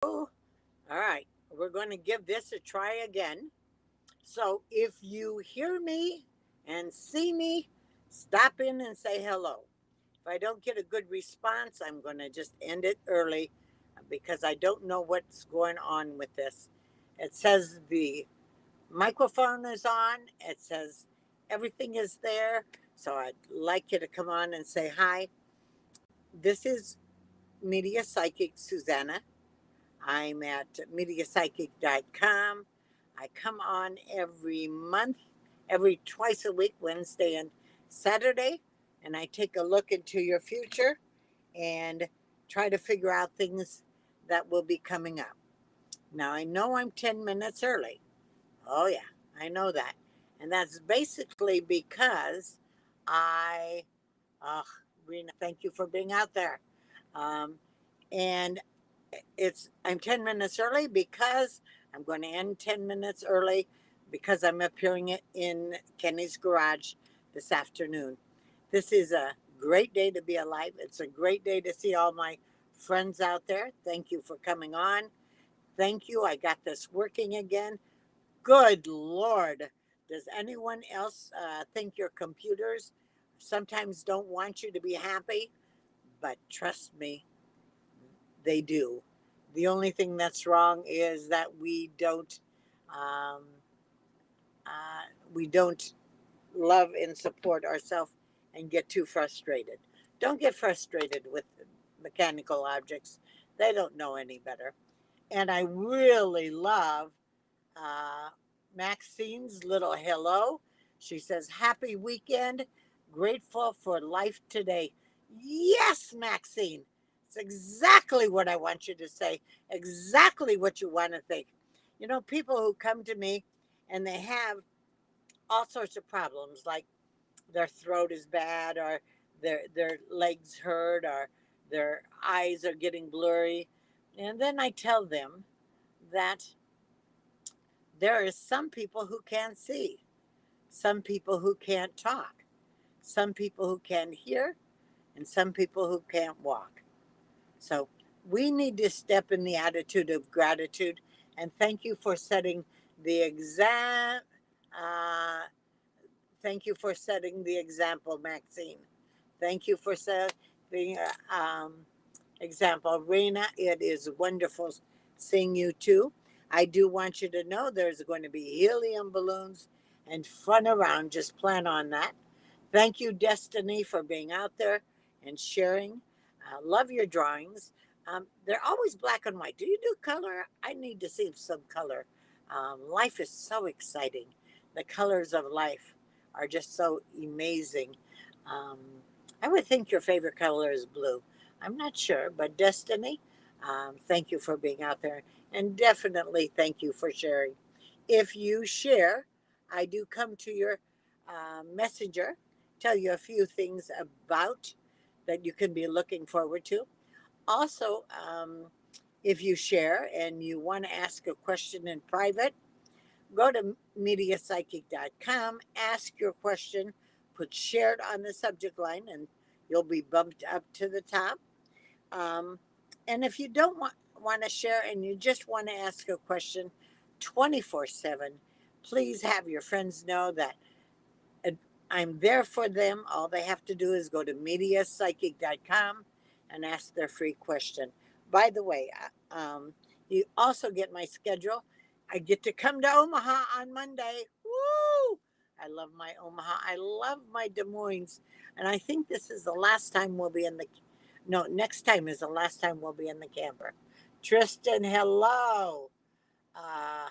All right, we're going to give this a try again. So if you hear me and see me, stop in and say hello. If I don't get a good response, I'm going to just end it early because I don't know what's going on with this. It says the microphone is on, it says everything is there. So I'd like you to come on and say hi. This is Media Psychic Suzanna. I'm at mediapsychic.com. I come on every month, every twice a week, Wednesday and Saturday, and I take a look into your future and try to figure out things that will be coming up. Now, I know I'm 10 minutes early. Oh, yeah, I know that. And that's basically because I, uh, Rena, thank you for being out there. Um, and I'm 10 minutes early because I'm going to end 10 minutes early because I'm appearing it in Kenny's garage this afternoon. This is a great day to be alive. It's a great day to see all my friends out there. Thank you for coming on. Thank you. I got this working again. Good Lord. Does anyone else think your computers sometimes don't want you to be happy? But trust me, they do. The only thing that's wrong is that um, we don't love and support ourselves and get too frustrated. Don't get frustrated with mechanical objects. They don't know any better. And I really love uh, Maxine's little hello. She says, "Happy weekend. Grateful for life today." Yes, Maxine. It's exactly what I want you to say, exactly what you want to think. You know, people who come to me and they have all sorts of problems, like their throat is bad, or their legs hurt, or their eyes are getting blurry. And then I tell them that there is some people who can't see, some people who can't talk, some people who can't hear, and some people who can't walk. So we need to step in the attitude of gratitude. And thank you for setting the exam. Uh, Thank you for setting the example, Maxine. Thank you for setting the example, Rena. It is wonderful seeing you too. I do want you to know there's going to be helium balloons and fun around. Just plan on that. Thank you, Destiny, for being out there and sharing. Love your drawings. They're always black and white. Do you do color? I need to see some color. Life is so exciting. The colors of life are just so amazing. Um, I would think your favorite color is blue. I'm not sure, but Destiny, thank you for being out there. And definitely thank you for sharing. If you share, I do come to your messenger, tell you a few things about that you can be looking forward to. Also, if you share and you want to ask a question in private, go to mediapsychic.com, ask your question, put shared on the subject line, and you'll be bumped up to the top. Um, and if you don't want to share and you just want to ask a question 24/7, please have your friends know that uh, I'm there for them. All they have to do is go to mediapsychic.com and ask their free question. By the way, you also get my schedule. I get to come to Omaha on Monday. Woo! I love my Omaha. I love my Des Moines. And I think this is the last time we'll be in the, no, next time is the last time we'll be in the camper. Tristan, hello. Uh,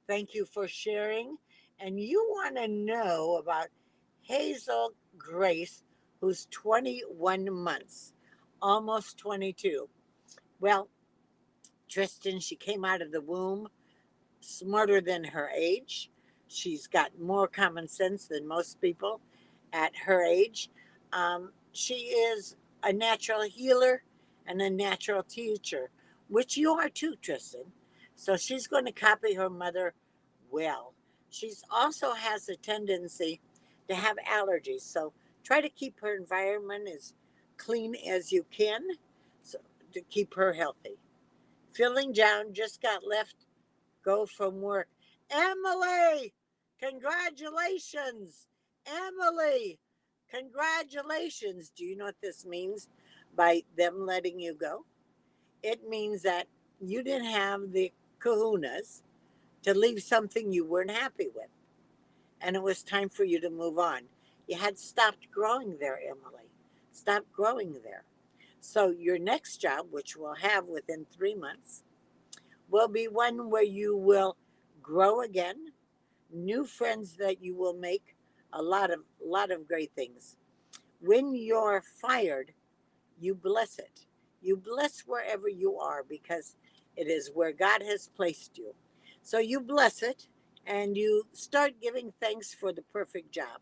Thank you for sharing. And you want to know about Hazel Grace, who's 21 months, almost 22. Well, Tristan, she came out of the womb smarter than her age. She's got more common sense than most people at her age. She is a natural healer and a natural teacher, which you are too, Tristan. So she's going to copy her mother well. She's also has a tendency to have allergies, so try to keep her environment as clean as you can, so to keep her healthy. feeling down, just got left go from work. Emily, congratulations. Emily, congratulations. Do you know what this means by them letting you go? It means that you didn't have the kahunas to leave something you weren't happy with. And it was time for you to move on. You had stopped growing there, Emily. Stop growing there. So your next job, which we'll have within 3 months, will be one where you will grow again, new friends that you will make, a lot of great things. When you're fired, you bless it. You bless wherever you are because it is where God has placed you. So you bless it and you start giving thanks for the perfect job.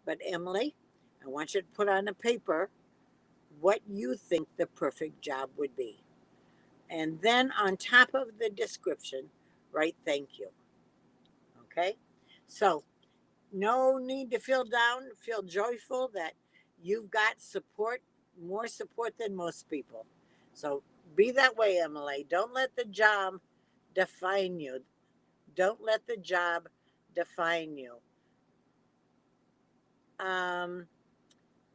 But Emily, I want you to put on a paper what you think the perfect job would be. And then on top of the description, write thank you. Okay? So, no need to feel down, feel joyful that you've got support, more support than most people. So, be that way, Emily. Don't let the job define you. Don't let the job define you. Um,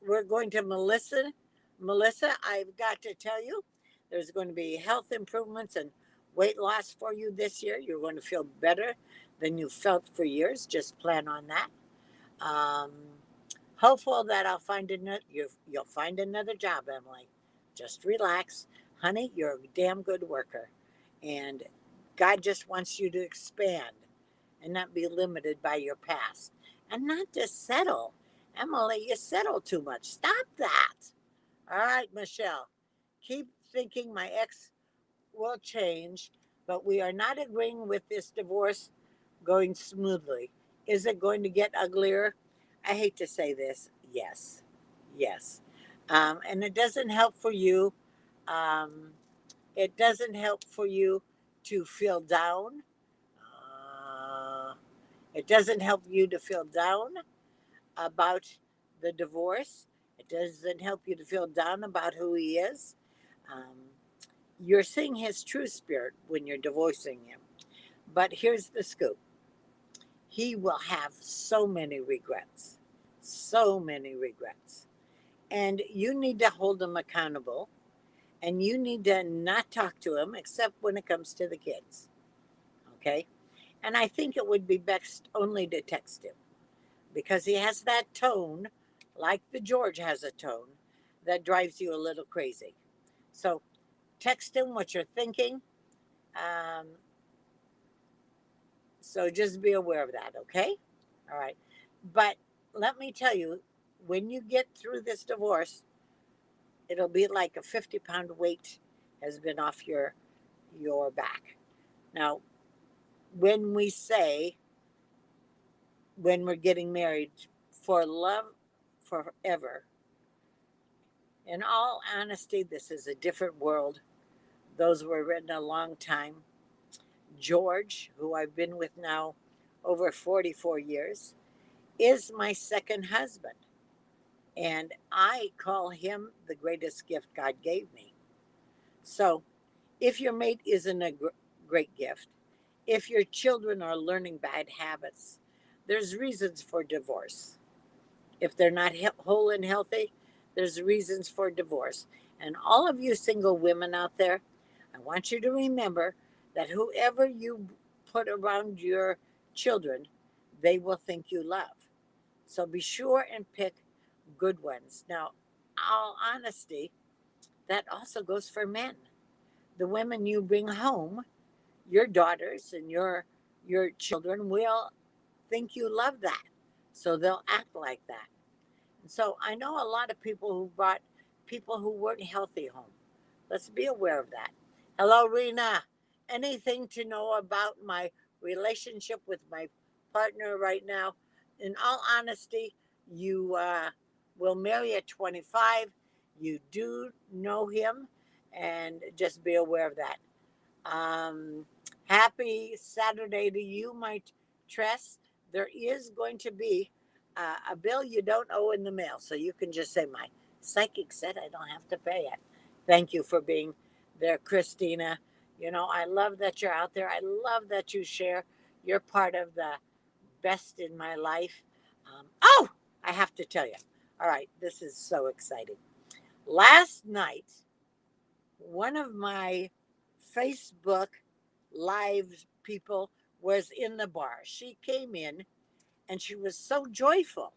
we're going to Melissa. Melissa, I've got to tell you, there's going to be health improvements and weight loss for you this year. You're going to feel better than you felt for years. Just plan on that. Um, hopeful that I'll find another. You'll find another job, Emily. Just relax, honey. You're a damn good worker, and God just wants you to expand and not be limited by your past, and not to settle. Emily, you settle too much. Stop that. All right, Michelle. Keep thinking my ex will change, but we are not agreeing with this divorce going smoothly. Is it going to get uglier? I hate to say this. Yes. Yes. And it doesn't help for you. Um, it doesn't help for you to feel down. Uh, it doesn't help you to feel down about the divorce. It doesn't help you to feel down about who he is. Um, you're seeing his true spirit when you're divorcing him. But here's the scoop, he will have so many regrets. So many regrets. And you need to hold him accountable. And you need to not talk to him except when it comes to the kids. Okay? And I think it would be best only to text him because he has that tone, like the George has a tone, that drives you a little crazy. So text him what you're thinking. Um, so just be aware of that, okay? All right. But let me tell you, when you get through this divorce, it'll be like a 50-pound weight has been off your back. Now, when we say when we're getting married for love forever, in all honesty, this is a different world. Those were written a long time. George, who I've been with now over 44 years, is my second husband. And I call him the greatest gift God gave me. So if your mate isn't a great gift, if your children are learning bad habits, there's reasons for divorce. If they're not whole and healthy, there's reasons for divorce. And all of you single women out there, I want you to remember that whoever you put around your children, they will think you love. So be sure and pick good ones. Now, all honesty, that also goes for men. The women you bring home, your daughters and your children will think you love that. So they'll act like that. And so I know a lot of people who brought people who weren't healthy home. Let's be aware of that. Hello, Rena. Anything to know about my relationship with my partner right now? In all honesty, you will marry at 25. You do know him, and just be aware of that. Um, happy Saturday to you, my Tress. There is going to be a bill you don't owe in the mail, so you can just say, my psychic said I don't have to pay it. Thank you for being there, Christina. I love that you're out there. I love that you share. You're part of the best in my life. Oh, I have to tell you. All right, this is so exciting. Last night, one of my Facebook live people was in the bar. She came in and she was so joyful,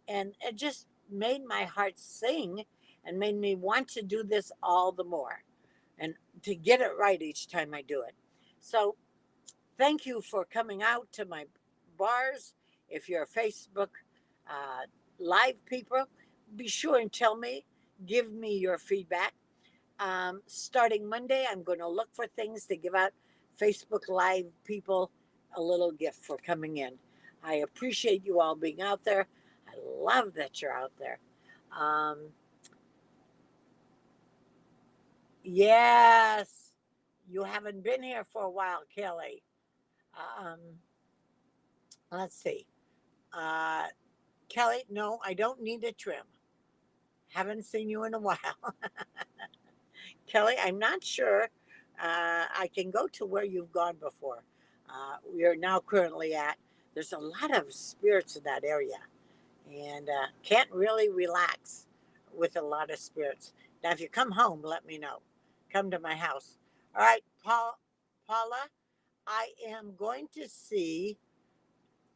and it just made my heart sing and made me want to do this all the more and to get it right each time I do it. So, thank you for coming out to my bars. If you're a Facebook uh, live people, be sure and tell me, give me your feedback. Starting Monday, I'm going to look for things to give out Facebook Live people a little gift for coming in. I appreciate you all being out there. I love that you're out there. Um, yes, you haven't been here for a while, Kelly. Um, let's see. Uh, Kelly, no, I don't need a trim. Haven't seen you in a while. Kelly, I'm not sure. I can go to where you've gone before. We are now currently at, there's a lot of spirits in that area and can't really relax with a lot of spirits. Now, if you come home, let me know. Come to my house. All right, Paula, I am going to see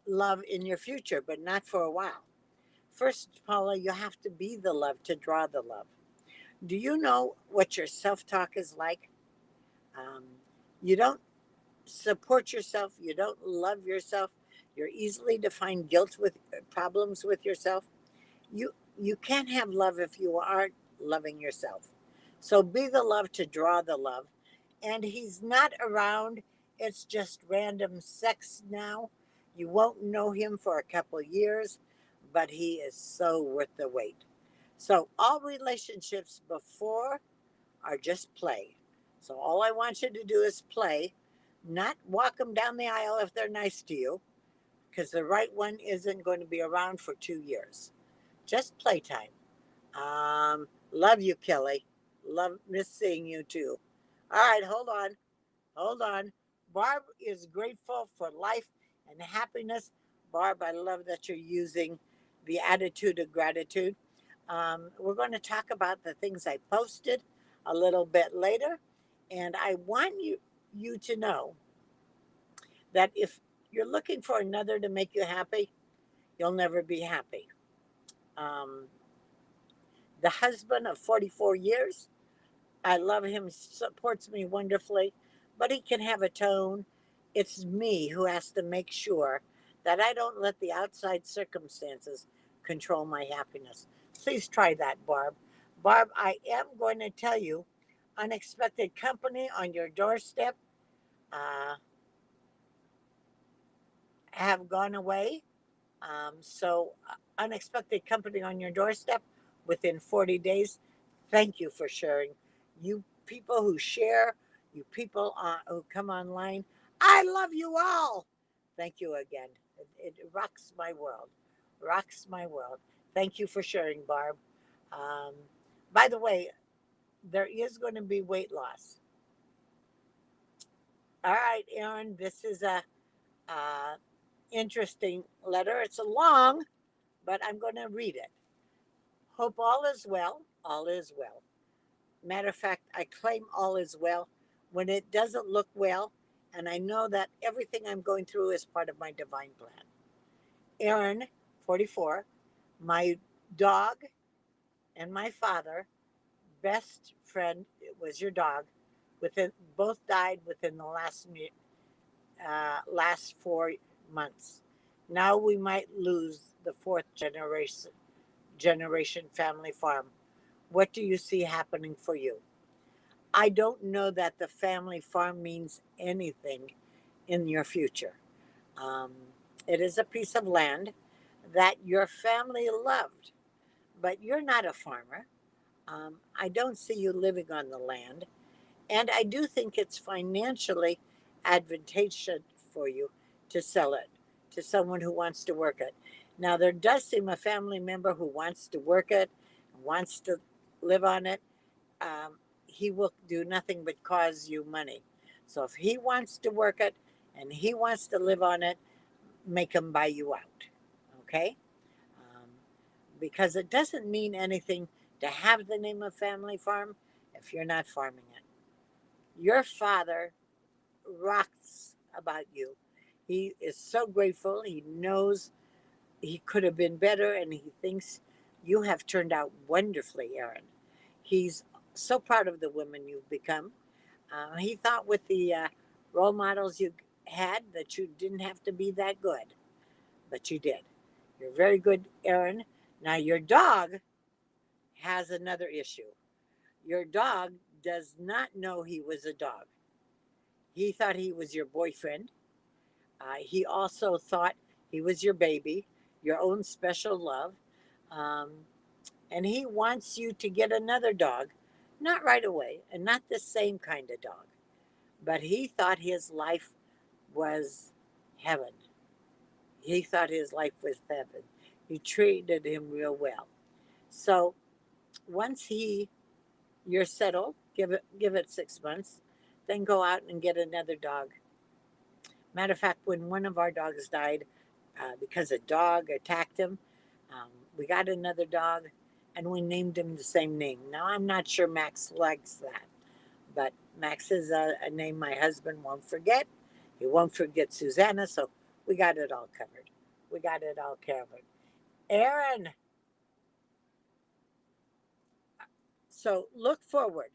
love in your future, but not for a while. First, Paula, you have to be the love to draw the love. Do you know what your self talk is like? Um, you don't support yourself, you don't love yourself, you're easily to find guilt with problems with yourself. You can't have love if you aren't loving yourself. So be the love to draw the love. And he's not around. It's just random sex now. You won't know him for a couple years, but he is so worth the wait. So all relationships before are just play. So all I want you to do is play, not walk them down the aisle if they're nice to you, because the right one isn't going to be around for 2 years. Just playtime. Love you, Kelly. Love miss seeing you too. All right, hold on. Hold on. Barb is grateful for life and happiness. Barb, I love that you're using the attitude of gratitude. We're going to talk about the things I posted a little bit later. And I want you to know that if you're looking for another to make you happy, you'll never be happy. Um, the husband of 44 years, I love him, supports me wonderfully, but he can have a tone. It's me who has to make sure that I don't let the outside circumstances control my happiness. Please try that, Barb. Barb, I am going to tell you unexpected company on your doorstep uh, have gone away. Unexpected company on your doorstep within 40 days. Thank you for sharing. You people who share, you people who come online, I love you all. Thank you again. It rocks my world. Rocks my world. Thank you for sharing, Barb. Um, by the way, there is going to be weight loss. All right, Aaron, this is a uh, interesting letter. It's a long, but I'm going to read it. Hope all is well. All is well. Matter of fact, I claim all is well when it doesn't look well, and I know that everything I'm going through is part of my divine plan. Aaron, 44, my dog and my father, best friend, was your dog. Within both died within the last 4 months. Now we might lose the fourth generation family farm. What do you see happening for you? I don't know that the family farm means anything in your future. Um, it is a piece of land that your family loved, but you're not a farmer. I don't see you living on the land. And I do think it's financially advantageous for you to sell it to someone who wants to work it. Now, there does seem a family member who wants to work it, wants to live on it. Um, he will do nothing but cause you money. So if he wants to work it and he wants to live on it, make him buy you out. Okay? Um, because it doesn't mean anything to have the name of family farm if you're not farming it. Your father rocks about you. He is so grateful. He knows he could have been better, and he thinks you have turned out wonderfully, Aaron. He's so proud of the woman you've become. He thought with the role models you had that you didn't have to be that good, but you did. You're very good, Aaron. Now, your dog has another issue. Your dog does not know he was a dog. He thought he was your boyfriend. He also thought he was your baby, your own special love. Um, and he wants you to get another dog, not right away, and not the same kind of dog. But he thought his life was heaven. He thought his life was heaven. You treated him real well. So once you're settled, give it 6 months, then go out and get another dog. Matter of fact, when one of our dogs died because a dog attacked him, um, we got another dog and we named him the same name. Now I'm not sure Max likes that, but Max is a name my husband won't forget. He won't forget Suzanna, so we got it all covered. We got it all covered. Aaron, so look forward,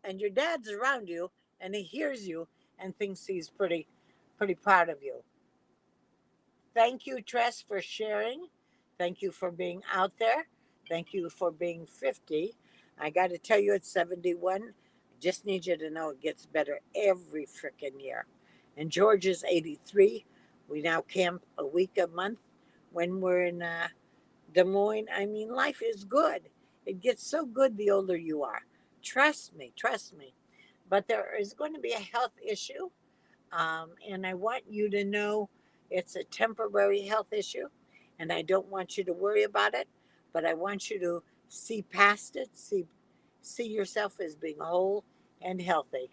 and your dad's around you, and he hears you and thinks he's pretty proud of you. Thank you, Tress, for sharing. Thank you for being out there. Thank you for being 50. I got to tell you, it's 71. I just need you to know it gets better every freaking year. And George is 83. We now camp a week a month when we're in Des Moines. I mean, life is good. It gets so good the older you are. Trust me, trust me. But there is going to be a health issue, and I want you to know it's a temporary health issue, and I don't want you to worry about it, but I want you to see past it, see yourself as being whole and healthy.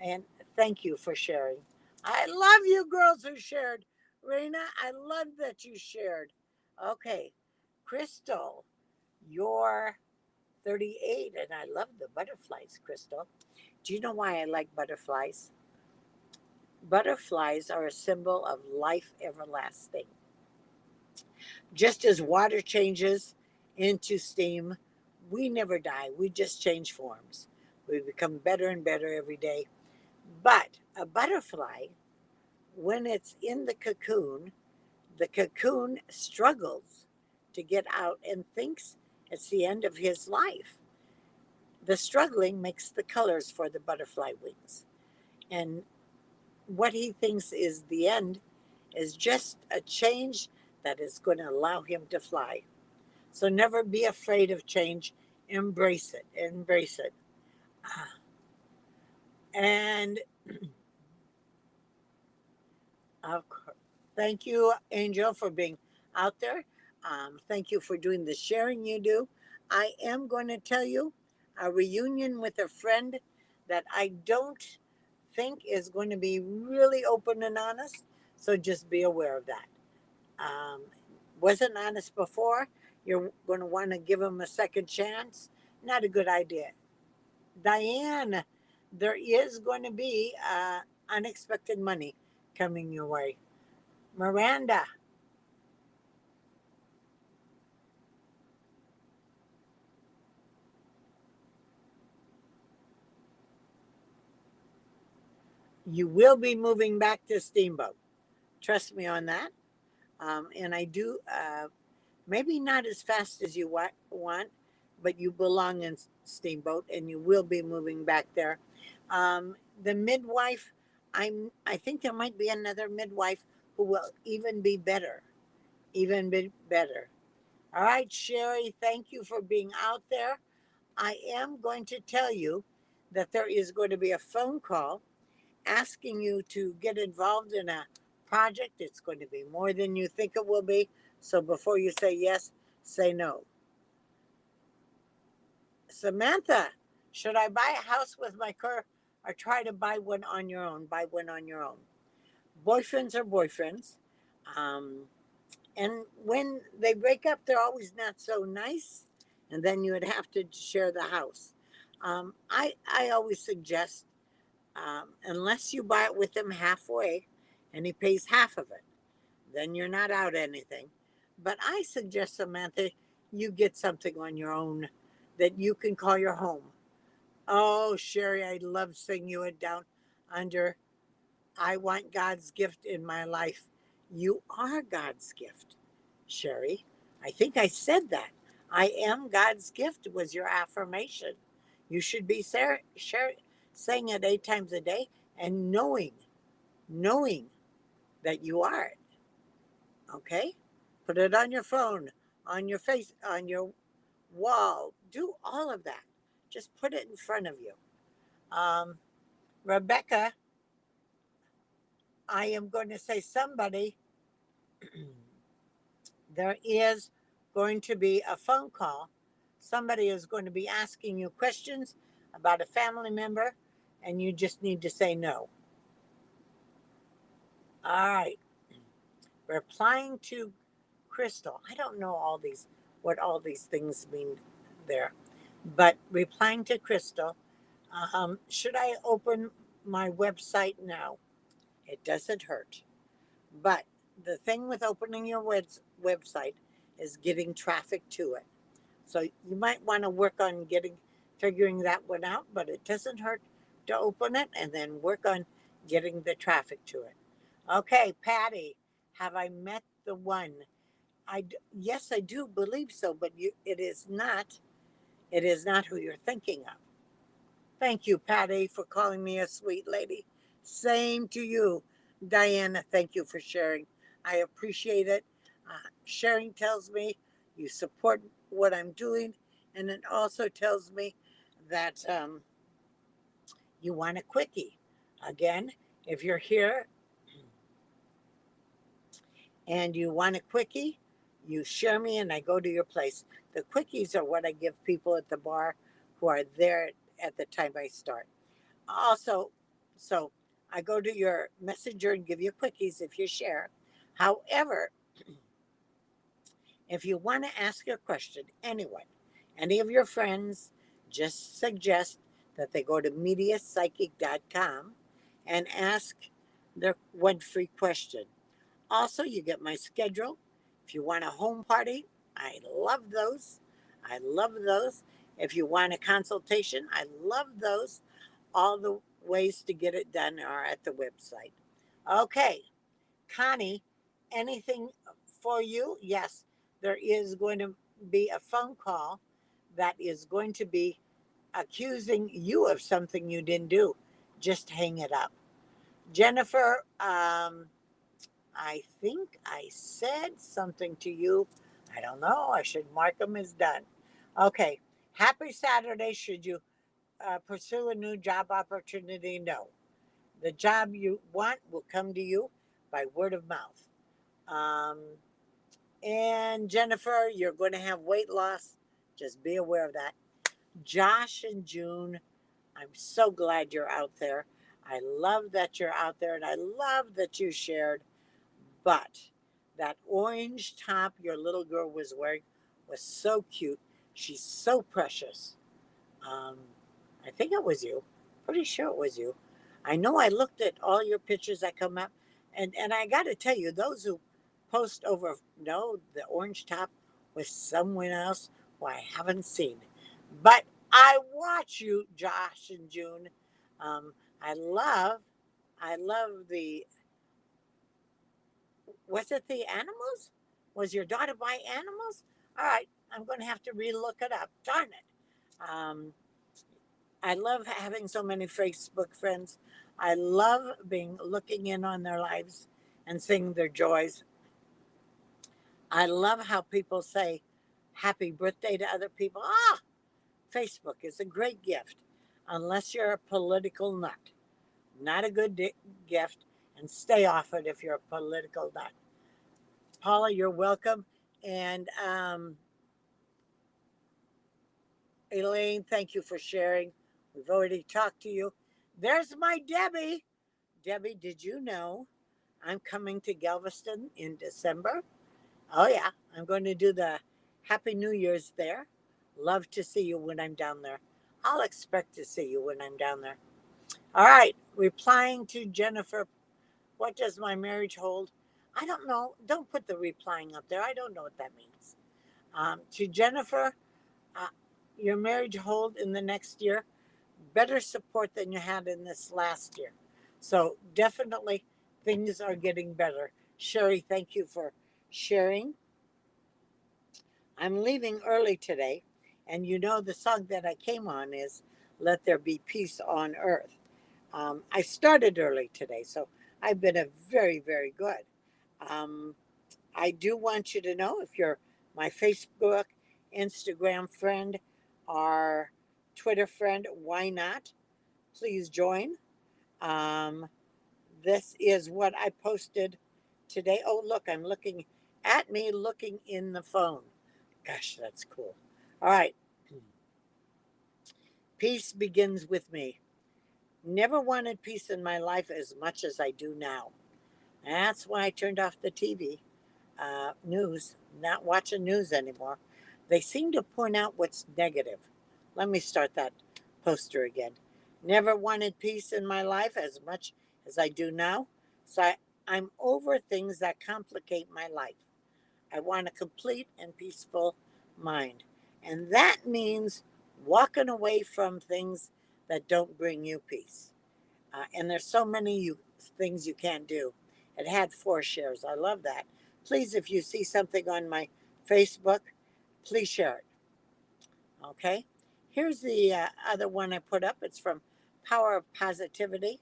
And thank you for sharing. I love you girls who shared. Raina, I love that you shared. Okay, Crystal, you're 38, and I love the butterflies, Crystal. Do you know why I like butterflies? Butterflies are a symbol of life everlasting. Just as water changes into steam, we never die. We just change forms. We become better and better every day. But a butterfly, when it's in the cocoon struggles to get out and thinks it's the end of his life. The struggling makes the colors for the butterfly wings. And what he thinks is the end is just a change that is going to allow him to fly. So never be afraid of change. Embrace it. Embrace it. And of course, thank you, Angel, for being out there. Thank you for doing the sharing you do. I am going to tell you a reunion with a friend that I don't think is going to be really open and honest. So just be aware of that. um, wasn't honest before, you're going to want to give him a second chance. Not a good idea. Diane, there is going to be unexpected money coming your way. Miranda, you will be moving back to Steamboat. Trust me on that. And I do, maybe not as fast as you want, but you belong in Steamboat and you will be moving back there. The midwife, I think there might be another midwife who will even be better, even be better. All right, Sherry, thank you for being out there. I am going to tell you that there is going to be a phone call asking you to get involved in a project. It's going to be more than you think it will be. So before you say yes, say no. Samantha, Should I buy a house with my car or try to buy one on your own? Buy one on your own. Boyfriends are boyfriends. Um, and when they break up, they're always not so nice. And then you would have to share the house. I always suggest, unless you buy it with him halfway and he pays half of it, then you're not out anything. But I suggest, Samantha, you get something on your own that you can call your home. Oh, Sherry, I love seeing you it down under. I want God's gift in my life. You are God's gift, Sherry. I think I said that. I am God's gift was your affirmation. You should be saying it 8 times a day and knowing that you are it. Okay? Put it on your phone, on your face, on your wall. Do all of that. Just put it in front of you. Um, Rebecca, I am going to say somebody, there is going to be a phone call. Somebody is going to be asking you questions about a family member, and you just need to say no. All right. Replying to Crystal. I don't know what all these things mean there, but replying to Crystal, should I open my website now? It doesn't hurt. But the thing with opening your website is getting traffic to it. So you might want to work on figuring that one out, but it doesn't hurt to open it and then work on getting the traffic to it. Okay, Patty, have I met the one? Yes, I do believe so, but it is not who you're thinking of. Thank you, Patty, for calling me a sweet lady. Same to you, Diana. Thank you for sharing. I appreciate it. Sharing tells me you support what I'm doing, and it also tells me that you want a quickie. Again, if you're here and you want a quickie, you share me and I go to your place. The quickies are what I give people at the bar who are there at the time I start. Also, so I go to your messenger and give you quickies if you share. However, if you want to ask a question, anyone, any of your friends, just suggest that they go to mediapsychic.com and ask their one free question. Also, you get my schedule. If you want a home party, I love those. I love those. If you want a consultation, I love those. All the ways to get it done are at the website. Okay, Connie, anything for you? Yes, there is going to be a phone call that is going to be accusing you of something you didn't do. Just hang it up. Jennifer, I think I said something to you. I don't know. I should mark them as done. Okay. Happy Saturday. Should you pursue a new job opportunity? No. The job you want will come to you by word of mouth. Um, and Jennifer, you're going to have weight loss. Just be aware of that. Josh and June, I'm so glad you're out there. I love that you're out there and I love that you shared. But that orange top your little girl was wearing was so cute. She's so precious. Um, I think it was you. Pretty sure it was you. I know I looked at all your pictures that come up, and I got to tell you, those who post over, no, the orange top was someone else who I haven't seen. But I watch you, Josh and June. Um, I love, I love the, was it the animals? Was your daughter by animals? All right, I'm going to have to relook it up. Darn it. I love having so many Facebook friends. I love being looking in on their lives and seeing their joys. I love how people say happy birthday to other people. Facebook is a great gift, unless you're a political nut. Not a good gift, and stay off it if you're a political nut. Paula, you're welcome. And Elaine, thank you for sharing. We've already talked to you. There's my Debbie. Debbie, did you know I'm coming to Galveston in December? Oh, yeah. I'm going to do the Happy New Year's there. Love to see you when I'm down there. I'll expect to see you when I'm down there. All right. Replying to Jennifer, what does my marriage hold? I don't know. Don't put the replying up there. I don't know what that means. To Jennifer, uh, your marriage hold in the next year? Better support than you had in this last year. So definitely things are getting better. Sherry, thank you for sharing. I'm leaving early today, and you know the song that I came on is Let There Be Peace on Earth. I started early today, so I've been a very, very good. Um, I do want you to know if you're my Facebook, Instagram friend, or Twitter friend, why not? Please join. Um, this is what I posted today. Oh, look, I'm looking at me looking in the phone. Gosh, that's cool. All right. Peace begins with me. Never wanted peace in my life as much as I do now. That's why I turned off the TV news, not watching news anymore. They seem to point out what's negative. Let me start that poster again. Never wanted peace in my life as much as I do now. I'm over things that complicate my life. I want a complete and peaceful mind. And that means walking away from things that don't bring you peace. And there's so many things you can't do. It had 4 shares. I love that. Please, if you see something on my Facebook, please share it. Okay. Here's the other one I put up. It's from Power of Positivity.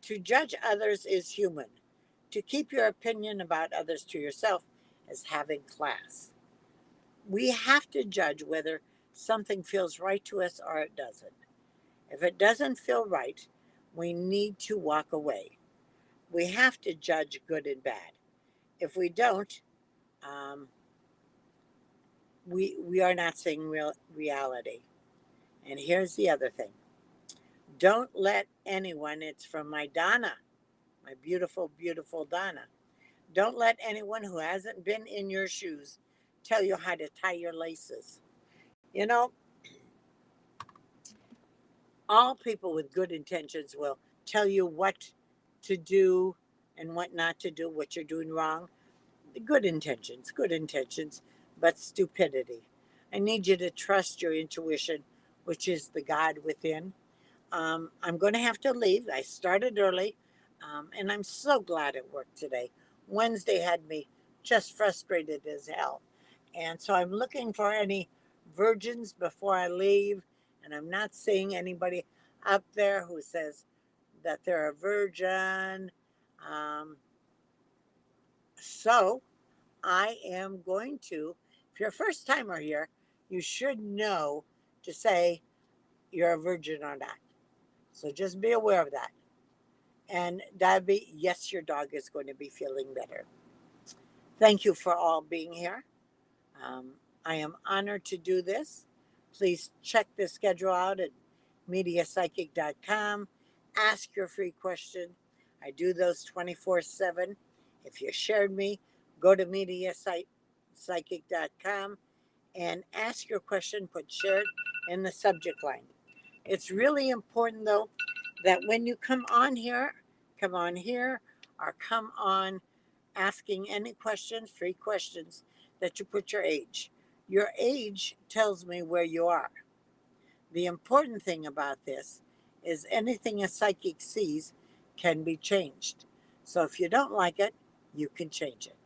To judge others is human. To keep your opinion about others to yourself is having class. We have to judge whether something feels right to us or it doesn't. If it doesn't feel right, we need to walk away. We have to judge good and bad. If we don't, um, we are not seeing reality. And here's the other thing: don't let anyone. It's from my Donna, my beautiful, beautiful Donna. Don't let anyone who hasn't been in your shoes tell you how to tie your laces. You know, all people with good intentions will tell you what to do and what not to do, what you're doing wrong. Good intentions, but stupidity. I need you to trust your intuition, which is the God within. I'm going to have to leave. I started early, and I'm so glad it worked today. Wednesday had me just frustrated as hell. And so I'm looking for any virgins before I leave, and I'm not seeing anybody up there who says that they're a virgin. Um, so I am going to, if you're a first timer here, you should know to say you're a virgin or not. So just be aware of that. And Debbie, yes, your dog is going to be feeling better. Thank you for all being here. Um, I am honored to do this. Please check the schedule out at mediapsychic.com. Ask your free question. I do those 24/7. If you shared me, go to mediapsychic.com and ask your question, put shared in the subject line. It's really important, though, that when you come on here, or come on asking any questions, free questions, that you put your age. Your age tells me where you are. The important thing about this is anything a psychic sees can be changed. So if you don't like it, you can change it.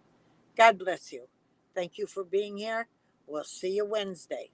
God bless you. Thank you for being here. We'll see you Wednesday.